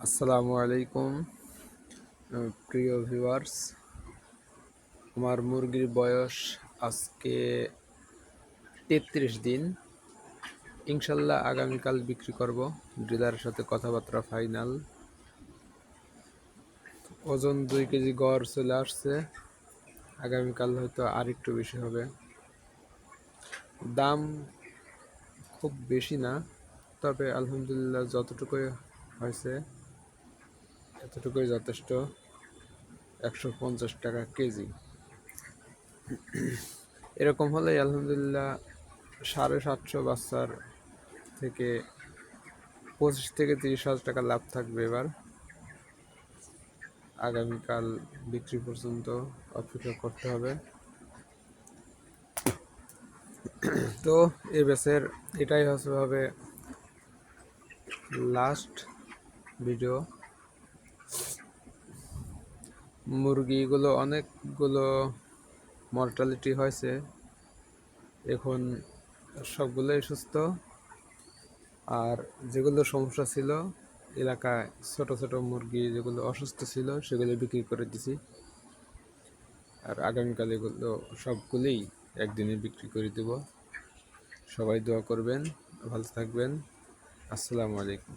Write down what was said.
আসসালামু আলাইকুম প্রিয় ভিউয়ার্স। আমার মুরগির বয়স আজকে 33 দিন। ইনশাল্লাহ আগামীকাল বিক্রি করব। ডিলারের সাথে কথাবার্তা ফাইনাল। ওজন 2 কেজি গড় চলে আসছে। আগামীকাল হয়তো আর একটু বেশি হবে। দাম খুব বেশি না, তবে আলহামদুলিল্লাহ যতটুকুই হয়েছে এতটুকুই যথেষ্ট। 150 টাকা কেজি। এরকম হলেই আলহামদুলিল্লাহ 750 বাচ্চার থেকে 25 থেকে 30 হাজার টাকা লাভ থাকবে। এবার আগামীকাল বিক্রি পর্যন্ত অপেক্ষা করতে হবে। তো এই ব্যাচের এটাই হবে লাস্ট ভিডিও। মুরগিগুলো অনেকগুলো মর্টালিটি হয়েছে, এখন সবগুলোই সুস্থ। আর যেগুলো সমস্যা ছিল এলাকায়, ছোট ছোট মুরগি যেগুলো অসুস্থ ছিল সেগুলো বিক্রি করে দিছি। আর আগামীকাল এগুলো সবগুলোই একদিনে বিক্রি করে দেব। সবাই দোয়া করবেন, ভালো থাকবেন। আসসালামু আলাইকুম।